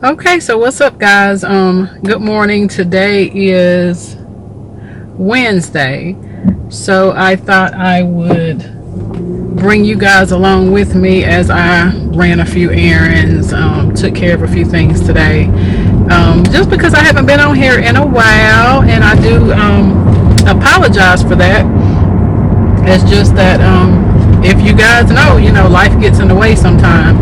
Okay, so what's up, guys? Good morning. Today is Wednesday, so I thought I would bring you guys along with me as I ran a few errands, took care of a few things today. Just because I haven't been on here in a while, and I do apologize for that. It's just that if you guys know, life gets in the way sometimes.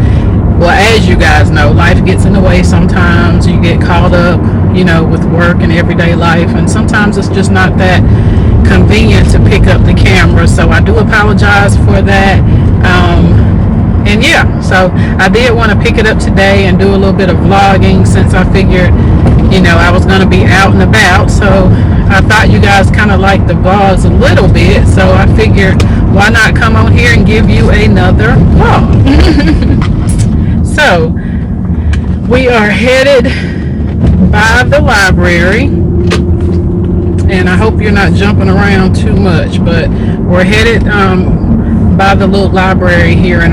Well, as you guys know, life gets in the way sometimes. You get caught up, with work and everyday life, and sometimes it's just not that convenient to pick up the camera. So I do apologize for that. And yeah, so I did want to pick it up today and do a little bit of vlogging, since I figured, I was going to be out and about. So I thought you guys kind of liked the vlogs a little bit. So I figured, why not come on here and give you another vlog? So we are headed by the library, and I hope you're not jumping around too much, but we're headed by the little library here in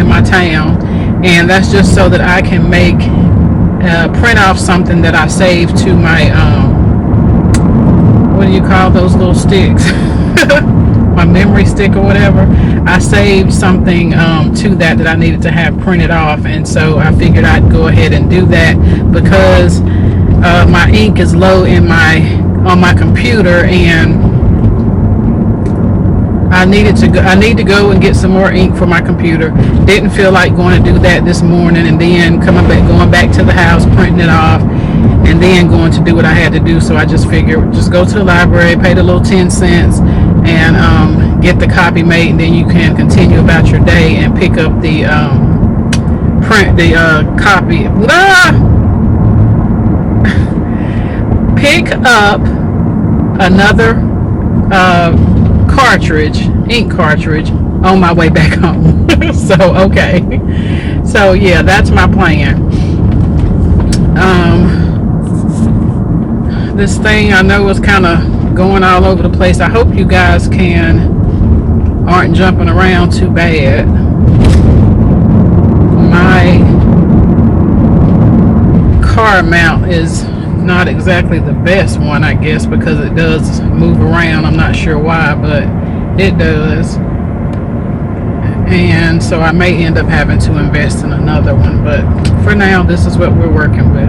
my town, and that's just so that I can print off something that I saved to my what do you call those little sticks? My memory stick or whatever. I saved something to that I needed to have printed off, and so I figured I'd go ahead and do that because my ink is low on my computer, and I need to go and get some more ink for my computer. Didn't feel like going to do that this morning, and then going back to the house, printing it off, and then going to do what I had to do. So I just figured, just go to the library, pay the little 10 cents, and get the copy made, and then you can continue about your day and pick up the copy. Pick up another ink cartridge on my way back home. So okay, so yeah, that's my plan. This thing I know is kind of going all over the place. I hope you guys aren't jumping around too bad. My car mount is not exactly the best one, I guess, because it does move around. I'm not sure why, but it does, and so I may end up having to invest in another one, but for now this is what we're working with.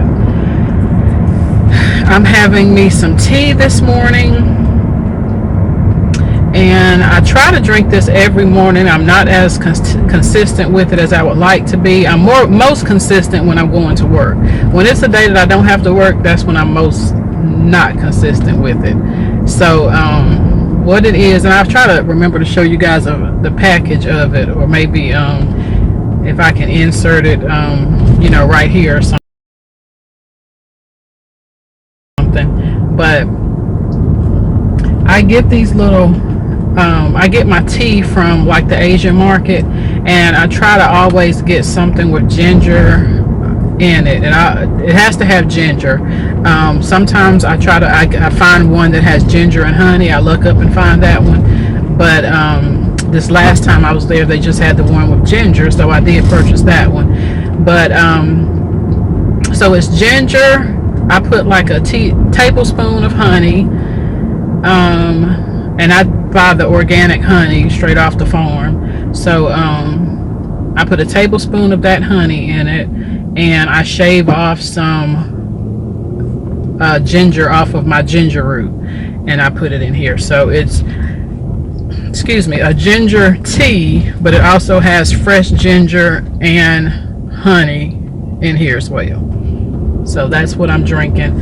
I'm having me some tea this morning, and I try to drink this every morning. I'm not as consistent with it as I would like to be. I'm most consistent when I'm going to work. When it's a day that I don't have to work, that's when I'm most not consistent with it. So what it is, and I'll try to remember to show you guys the package of it, or maybe if I can insert it right here or something. But I get these little I get my tea from like the Asian market, and I try to always get something with ginger in it, and it has to have ginger. Sometimes I find one that has ginger and honey. I look up and find that one, but this last time I was there, they just had the one with ginger, so I did purchase that one. But so it's ginger. I put like a tablespoon of honey, and I buy the organic honey straight off the farm. So I put a tablespoon of that honey in it, and I shave off some ginger off of my ginger root, and I put it in here. So it's, a ginger tea, but it also has fresh ginger and honey in here as well. So that's what I'm drinking.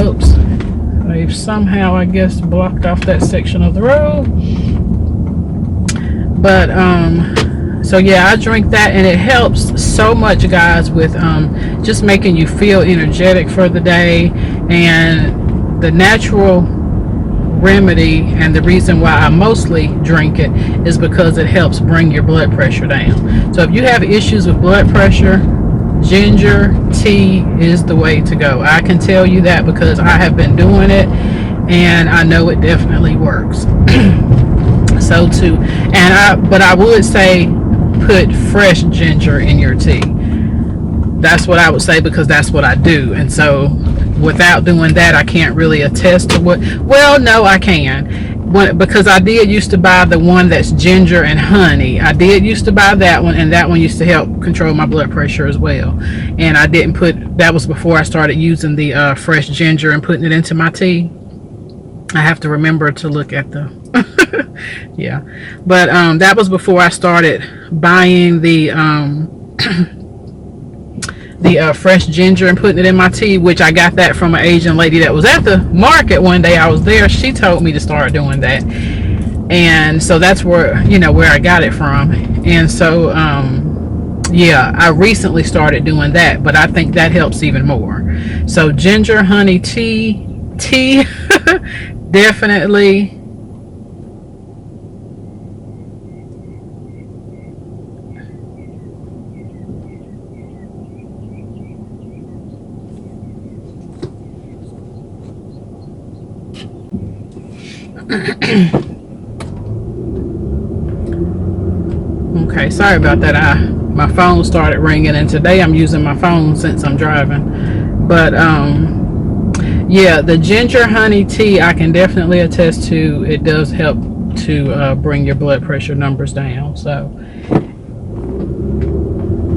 Oops, they've somehow, I guess, blocked off that section of the road. But so yeah, I drink that, and it helps so much, guys, with just making you feel energetic for the day. And the natural remedy, and the reason why I mostly drink it, is because it helps bring your blood pressure down. So if you have issues with blood pressure, ginger tea is the way to go. I can tell you that because I have been doing it, and I know it definitely works. But I would say put fresh ginger in your tea. That's what I would say, because that's what I do. And so without doing that, I can't really attest to what. Well, no, I can. Because I did used to buy the one that's ginger and honey. I did used to buy that one, and that one used to help control my blood pressure as well. And I didn't put, that was before I started using the fresh ginger and putting it into my tea. I have to remember to look at the yeah, but that was before I started buying the fresh ginger and putting it in my tea, which I got that from an Asian lady that was at the market one day. I was there. She told me to start doing that. And so that's where, where I got it from. And so, yeah, I recently started doing that, but I think that helps even more. So ginger, honey, tea, definitely. Okay, sorry about that. My phone started ringing, and today I'm using my phone since I'm driving. But yeah, the ginger honey tea, I can definitely attest to. It does help to bring your blood pressure numbers down. So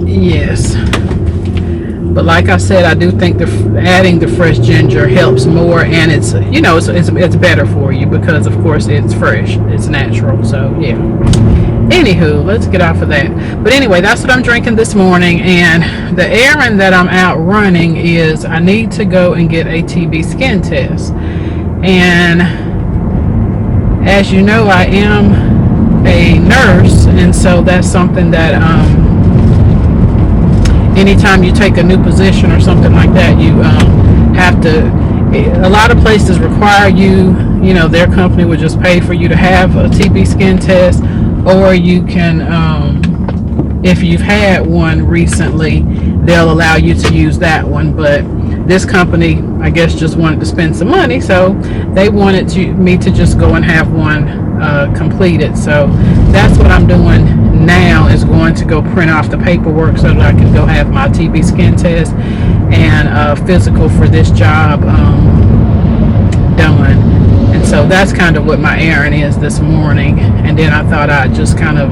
yes. But like I said, I do think adding the fresh ginger helps more, and it's it's better for you, because of course it's fresh, it's natural. So yeah. Anywho, let's get off of that. But anyway, that's what I'm drinking this morning, and the errand that I'm out running is I need to go and get a TB skin test. And as you know, I am a nurse, and so that's something that anytime you take a new position or something like that, you have to, a lot of places require you, their company would just pay for you to have a TB skin test, or you can, if you've had one recently, they'll allow you to use that one. But this company, I guess, just wanted to spend some money, so they wanted me to just go and have one completed. So that's what I'm doing now, is going to go print off the paperwork so that I can go have my TB skin test and physical for this job done. And so that's kind of what my errand is this morning. And then I thought I'd just kind of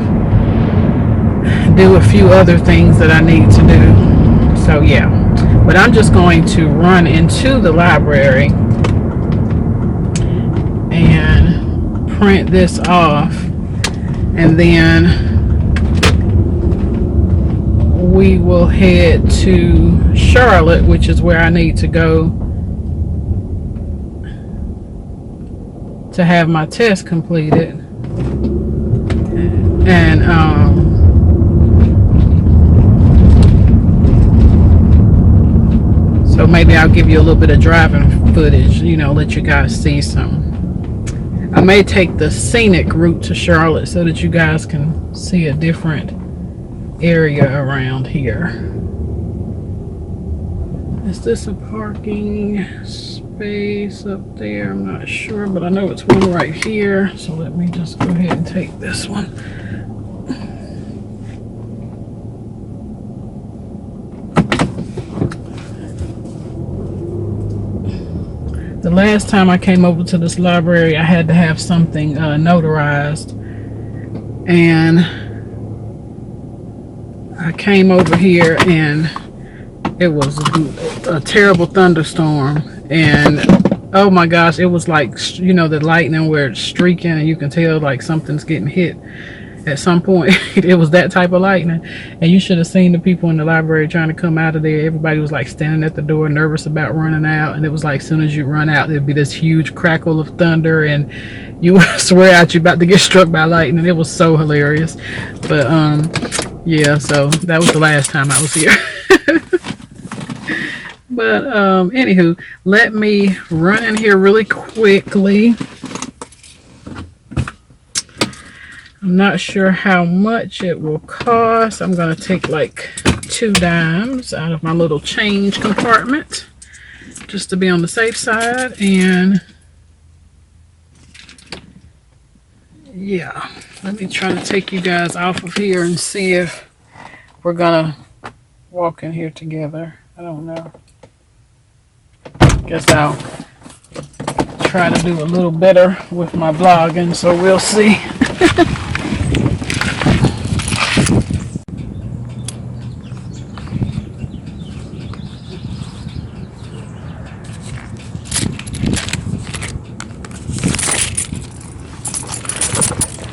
do a few other things that I need to do. So yeah, but I'm just going to run into the library and print this off, and then we will head to Charlotte, which is where I need to go to have my test completed. And so maybe I'll give you a little bit of driving footage, let you guys see some. I may take the scenic route to Charlotte so that you guys can see a different area around here. Is this a parking space up there? I'm not sure, but I know it's one right here. So let me just go ahead and take this one. The last time I came over to this library, I had to have something notarized, and I came over here and it was a terrible thunderstorm, and oh my gosh, it was like, the lightning where it's streaking and you can tell like something's getting hit at some point. It was that type of lightning, and you should have seen the people in the library trying to come out of there. Everybody was like standing at the door nervous about running out, and it was like as soon as you run out there'd be this huge crackle of thunder, and you would swear out you're about to get struck by lightning. It was so hilarious. But yeah, so that was the last time I was here. But anywho, let me run in here really quickly. I'm not sure how much it will cost. I'm going to take like 2 dimes out of my little change compartment just to be on the safe side. And yeah, let me try to take you guys off of here and see if we're going to walk in here together. I don't know. Guess I'll try to do a little better with my vlogging, so we'll see.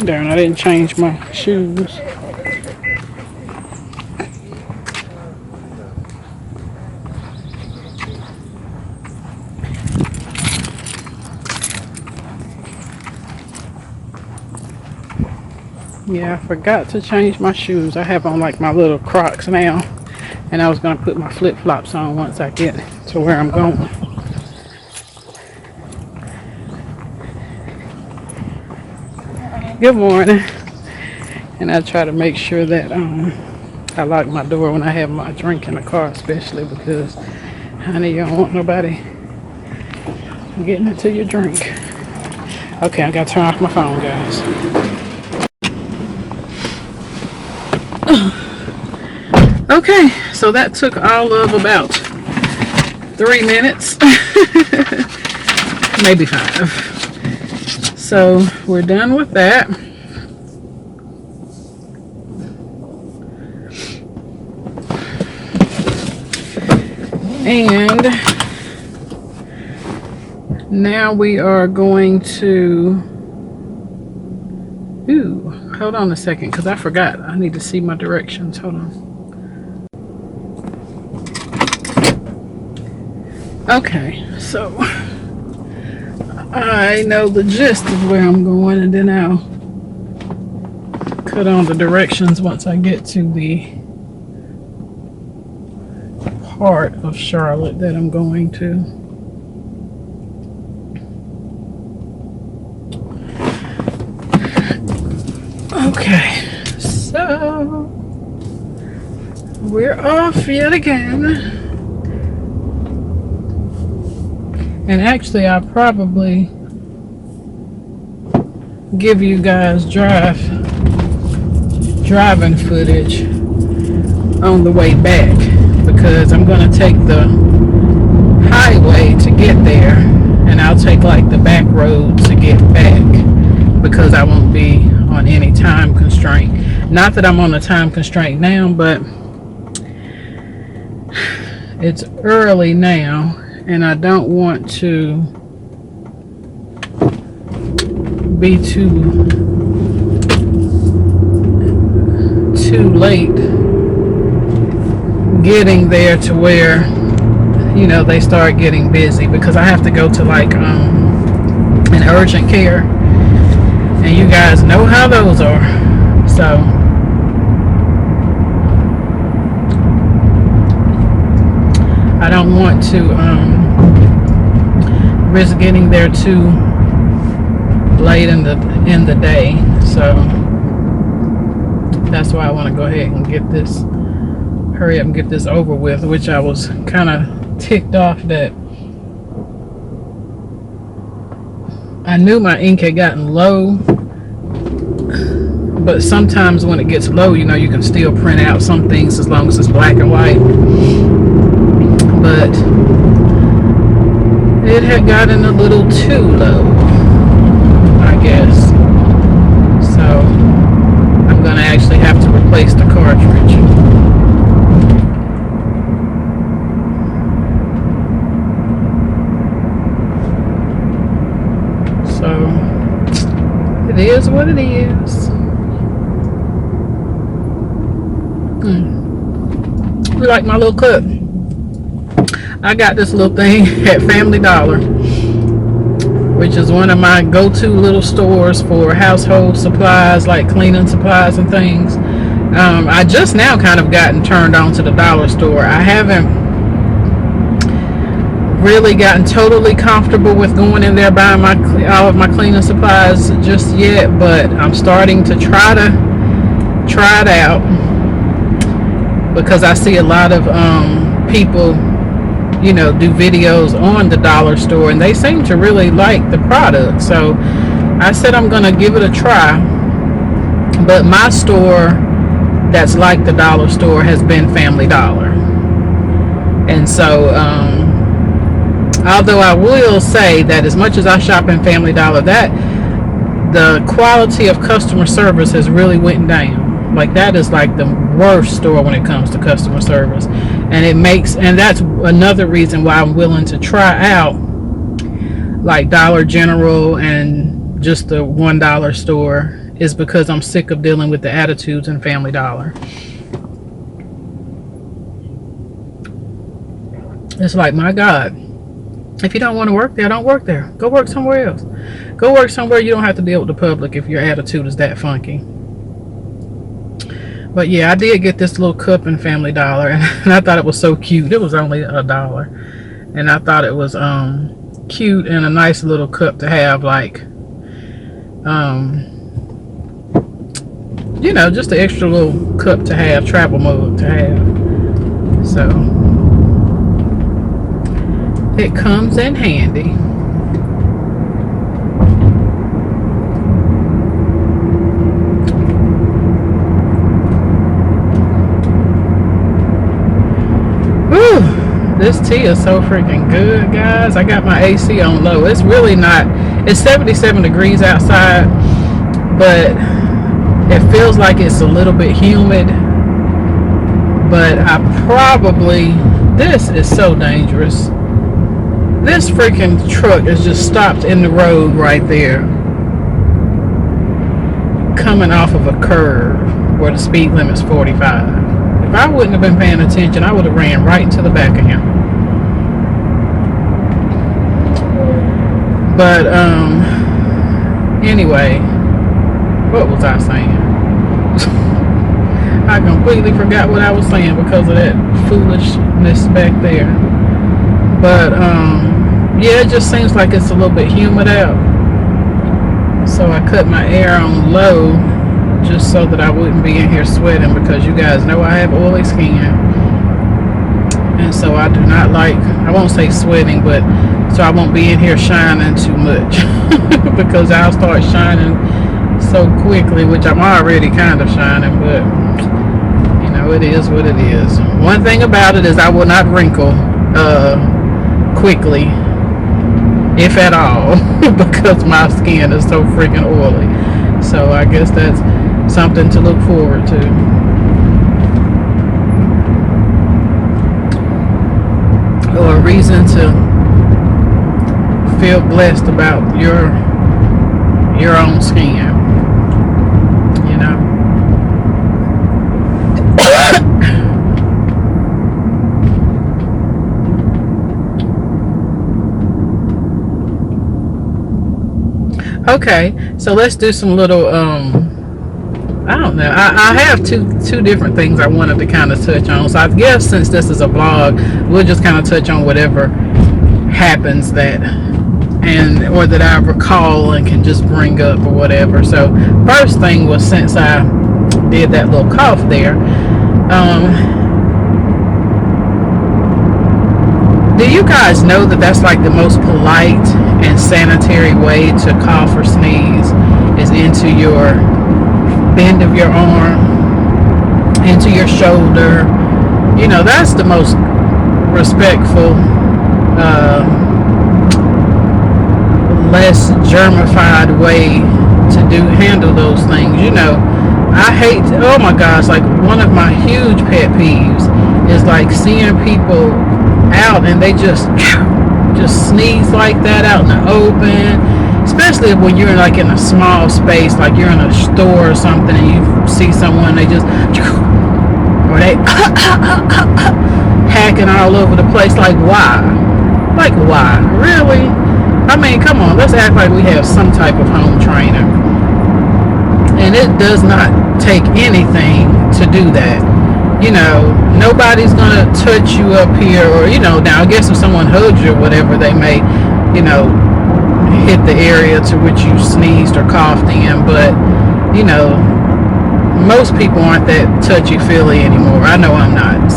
Darn, I didn't change my shoes. Yeah, I forgot to change my shoes. I have on like my little Crocs now, and I was gonna put my flip-flops on once I get to where I'm going. Good morning. And I try to make sure that I lock my door when I have my drink in the car, especially because, honey, you don't want nobody getting into your drink. Okay, I gotta turn off my phone, guys. Okay, so that took all of about 3 minutes, maybe 5. So we're done with that. And now we are going to, hold on a second, because I forgot. I need to see my directions. Hold on. Okay, so I know the gist of where I'm going, and then I'll cut on the directions once I get to the part of Charlotte that I'm going to. Okay, so we're off yet again. And actually, I'll probably give you guys driving footage on the way back, because I'm going to take the highway to get there, and I'll take like the back road to get back, because I won't be on any time constraint. Not that I'm on a time constraint now, but it's early now, and I don't want to be too late getting there to where, you know, they start getting busy, because I have to go to like an urgent care, and you guys know how those are. So I don't want to risk getting there too late in the day. So that's why I want to go ahead and hurry up and get this over with, which I was kind of ticked off that I knew my ink had gotten low, but sometimes when it gets low, you know, you can still print out some things as long as it's black and white. But it had gotten a little too low, I guess. So I'm going to actually have to replace the cartridge. So it is what it is. You like my little cup? I got this little thing at Family Dollar, which is one of my go-to little stores for household supplies, like cleaning supplies and things. I just now kind of gotten turned on to the dollar store. I haven't really gotten totally comfortable with going in there buying all of my cleaning supplies just yet, but I'm starting to try it out, because I see a lot of people, you know, do videos on the dollar store, and they seem to really like the product. So I said I'm gonna give it a try. But my store that's like the dollar store has been Family Dollar. And so although I will say that as much as I shop in Family Dollar, that the quality of customer service has really went down. Like, that is like the worst store when it comes to customer service. And that's another reason why I'm willing to try out like Dollar General and just the $1 store, is because I'm sick of dealing with the attitudes in Family Dollar. It's like, my God, if you don't want to work there, don't work there. Go work somewhere else. Go work somewhere you don't have to deal with the public if your attitude is that funky. But yeah, I did get this little cup in Family Dollar, and I thought it was so cute. It was only $1, and I thought it was cute and a nice little cup to have, like you know, just an extra little cup to have, travel mug to have. So it comes in handy. Whew. This tea is so freaking good, guys. I got my AC on low. It's really not, it's 77 degrees outside, but it feels like it's a little bit humid. But this is so dangerous. This freaking truck is just stopped in the road right there, coming off of a curve where the speed limit's 45. If I wouldn't have been paying attention, I would have ran right into the back of him. But anyway, what was I saying? I completely forgot what I was saying because of that foolishness back there. But yeah, it just seems like it's a little bit humid out, so I cut my air on low just so that I wouldn't be in here sweating, because you guys know I have oily skin, and so I do not like, I won't say sweating, but so I won't be in here shining too much because I'll start shining so quickly, which I'm already kind of shining, but you know, it is what it is. One thing about it is I will not wrinkle quickly, if at all, because my skin is so freaking oily. So I guess that's something to look forward to. Or a reason to feel blessed about your own skin, you know. Okay, so let's do some little I don't know, I have two different things I wanted to kind of touch on. So I guess since this is a vlog, we'll just kind of touch on whatever happens that, and or that I recall and can just bring up or whatever. So first thing was, since I did that little cough there, do you guys know that that's like the most polite and sanitary way to cough or sneeze is into your bend of your arm, into your shoulder? You know, that's the most respectful, less germified way to handle those things. You know, I hate, oh my gosh, like one of my huge pet peeves is like seeing people out and they just sneeze like that out in the open, especially when you're like in a small space, like you're in a store or something and you see someone, they just, or they hacking all over the place. Like, why? Like, why? Really? I mean, come on, let's act like we have some type of home trainer. And it does not take anything to do that. You know, nobody's gonna touch you up here, or, you know, now I guess if someone hugs you or whatever, they may, you know, hit the area to which you sneezed or coughed in. But, you know, most people aren't that touchy-feely anymore. I know I'm not.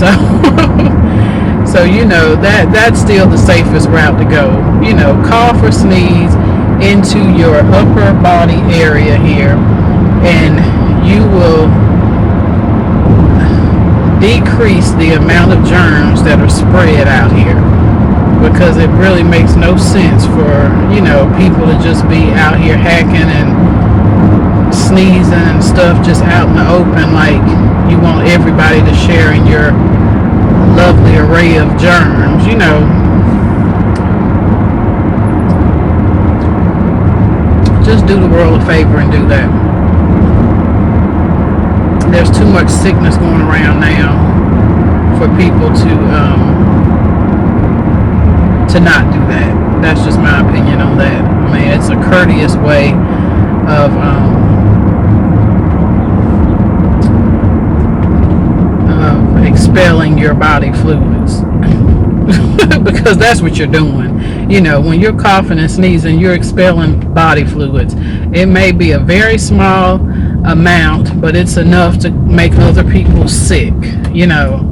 So you know, that's still the safest route to go. You know, cough or sneeze into your upper body area here, and you will decrease the amount of germs that are spread out here, because it really makes no sense for, you know, people to just be out here hacking and sneezing and stuff just out in the open, like you want everybody to share in your lovely array of germs, you know. Just do the world a favor and do that. There's too much sickness going around now for people to not do that. That's just my opinion on that. I mean, it's a courteous way of expelling your body fluids. Because that's what you're doing. You know, when you're coughing and sneezing, you're expelling body fluids. It may be a very small amount, but it's enough to make other people sick, you know,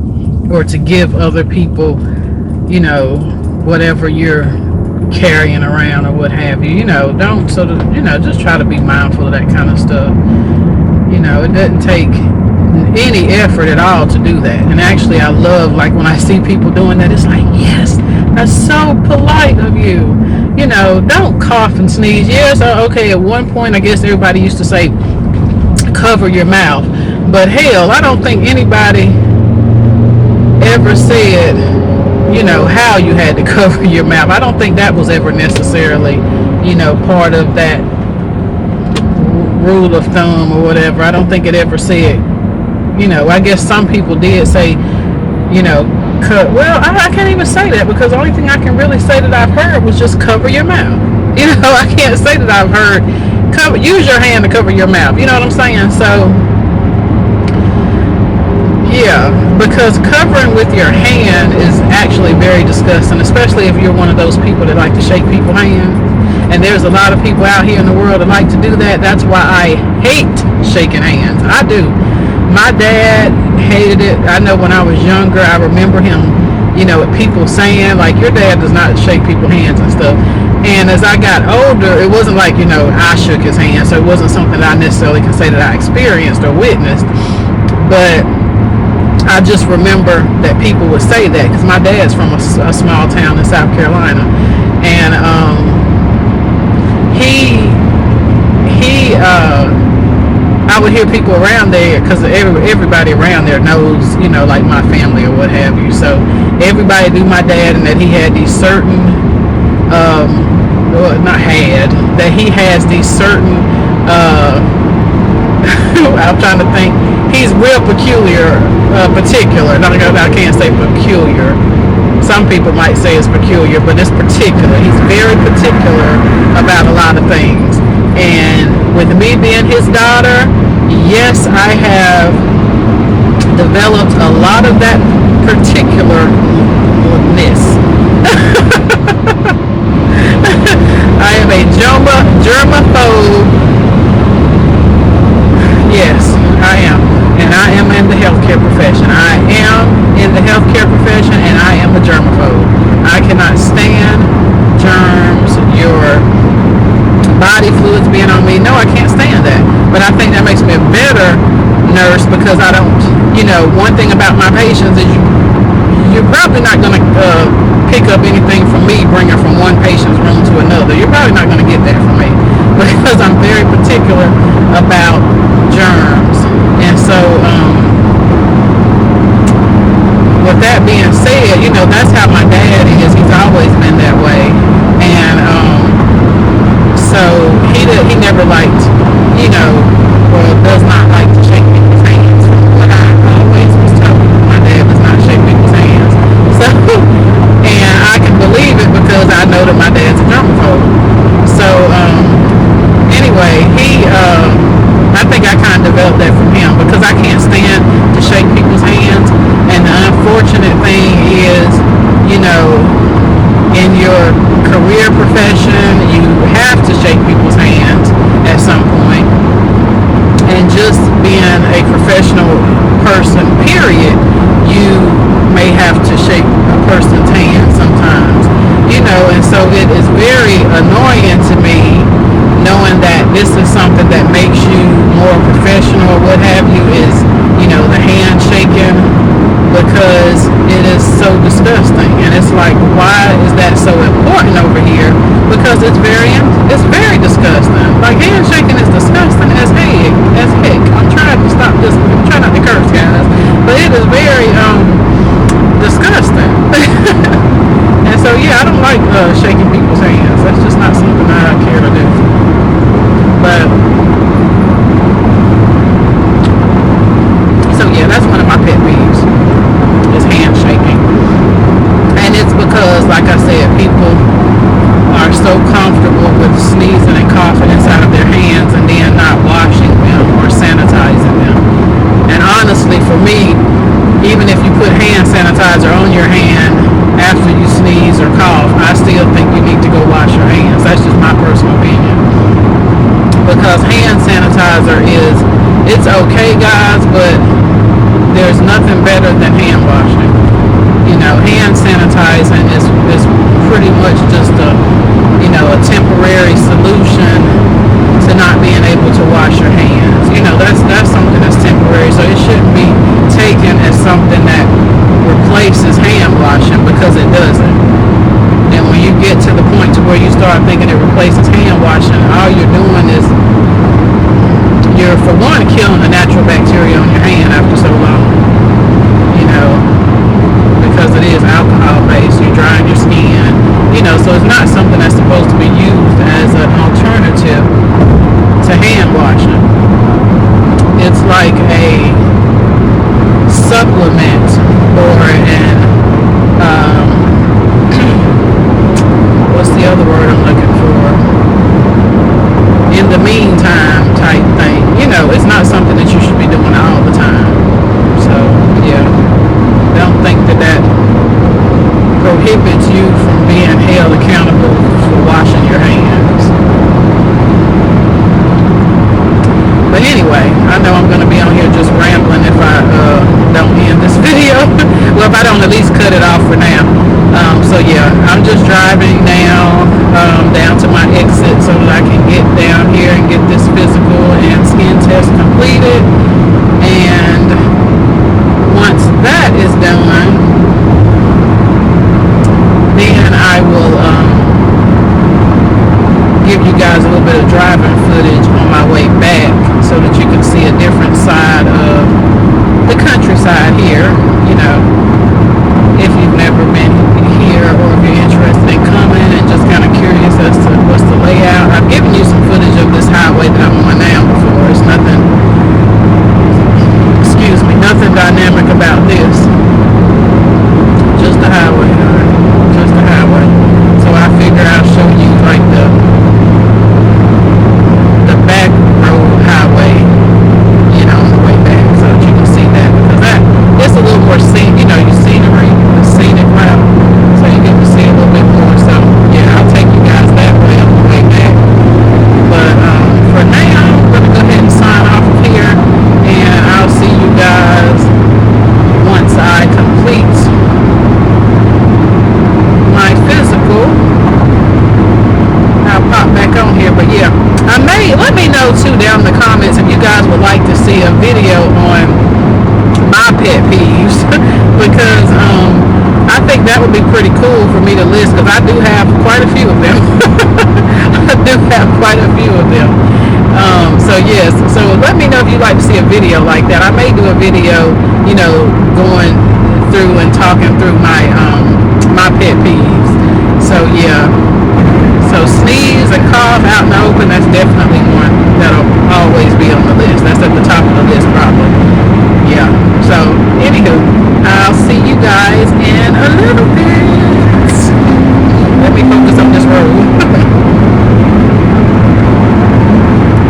or to give other people, you know, whatever you're carrying around or what have you. You know, don't sort of, you know, just try to be mindful of that kind of stuff. You know, it doesn't take any effort at all to do that. And actually, I love, like, when I see people doing that, it's like, yes, that's so polite of you. You know, don't cough and sneeze. Yes, okay, at one point, I guess everybody used to say, cover your mouth. But hell, I don't think anybody ever said, you know, how you had to cover your mouth. I don't think that was ever necessarily, you know, part of that rule of thumb or whatever. I don't think it ever said, you know, I guess some people did say, you know, well, I can't even say that, because the only thing I can really say that I've heard was just cover your mouth. You know, I can't say that I've heard use your hand to cover your mouth. You know what I'm saying? So, yeah, because covering with your hand is actually very disgusting, especially if you're one of those people that like to shake people's hands. And there's a lot of people out here in the world that like to do that. That's why I hate shaking hands. I do. My dad hated it. I know when I was younger, I remember him, you know, people saying, like, your dad does not shake people's hands and stuff. And as I got older, it wasn't like, you know, I shook his hand, so it wasn't something that I necessarily can say that I experienced or witnessed. But I just remember that people would say that, because my dad's from a small town in South Carolina. And I would hear people around there, because everybody around there knows, you know, like my family or what have you. So everybody knew my dad, and that he had these certain, that he has these certain, I'm trying to think, he's real particular. No, I can't say peculiar. Some people might say it's peculiar, but it's particular. He's very particular about a lot of things. And with me being his daughter, yes, I have developed a lot of that particularness. I am a germaphobe. Yes, I am. And I am in the healthcare profession. I am in the healthcare profession, and I am a germaphobe. I cannot stand germs, your body fluids being on me. No, I can't stand that. But I think that makes me a better nurse, because I don't, you know, one thing about my patients is you're probably not going to pick up anything from me bringing from one patient's room to another. You're probably not going to get that from me, because I'm very particular about germs. And so, with that being said, you know, that's how my dad is. He's always been that way. And so he never liked, you know, or does not like to shake people's hands. What I always was told, my dad does not shake people's hands. So, and I can believe it, because I know that my dad's a germaphobe. So, anyway, I think I kind of developed that from him, because I can't stand to shake people's hands. And the unfortunate thing is, you know, in your career profession, you have to shake people's hands at some point. And just being a professional person, period, you may have to shake a person's hand sometimes, you know. And so it is very annoying to me knowing that this is something that makes you more professional or what have you, is, you know, the handshaking like, why is that so important over here? Because it's very disgusting. Like, handshaking is disgusting as heck. I'm trying to stop this. I'm trying not to curse, guys, but it is very disgusting. And so yeah, I don't like shaking people's hands. That's just not something I care to do. But so yeah, that's one of my pet peeves, is handshaking. And it's because, like I said, people are so comfortable with sneezing and coughing inside of their hands and then not washing them or sanitizing them. And honestly, for me, even if you put hand sanitizer on your hand after you sneeze or cough, I still think you need to go wash your hands. That's just my personal opinion. Because hand sanitizer it's okay, guys, but there's nothing better than hand washing. You know, hand sanitizing is pretty much just a temporary solution to not being able to wash your hands. You know, that's something that's temporary, so it shouldn't be taken as something that replaces hand washing, because it doesn't. And when you get to the point to where you start thinking it replaces hand washing, all you're doing is you're, for one, killing the natural bacteria on your hand after so long. You know, because it is alcohol based, you're drying your skin. You know, so it's not something that's supposed to be used as an alternative to hand washing. It's like a supplement or an what's the other word I'm looking for? In the meantime type thing. You know, it's not something that you should be doing all the time. So yeah, I don't think that prohibits you from being held accountable for washing your hands. But anyway, I know I'm going to be on here just rambling if I don't end this video. Well, if I don't at least cut it off for now. So yeah, I'm just driving now down to my exit so that I can get down here and get this physical and skin test completed. And once that is done, then I will give you guys a little bit of driving footage on my way back so that you can see a different side of the countryside here. You know, if you've never been here or if you're interested in coming and just kind of curious as to what's the layout. I've given you some footage of this highway that I'm on now before. It's nothing, nothing dynamic about this. Just a highway, alright? Just a highway. So I figure I'll show you like the back road highway, you know, on the way back, so that you can see that, because it's a little more scenery, the scenic route, so you get to see a little bit more. So yeah, I'll take you guys that way on the way back. But for now, I'm gonna go ahead and sign off of here, and I'll see you guys once I complete my physical. I'll pop back on here. But yeah, let me know too down in the comments if you guys would like to see a video on my pet peeves because I think that would be pretty cool for me to list, because I do have quite a few of them. So yes, so let me know if you'd like to see a video like that. I may do a video, you know, going through and talking through my my pet peeves. So yeah, so sneeze and cough out in the open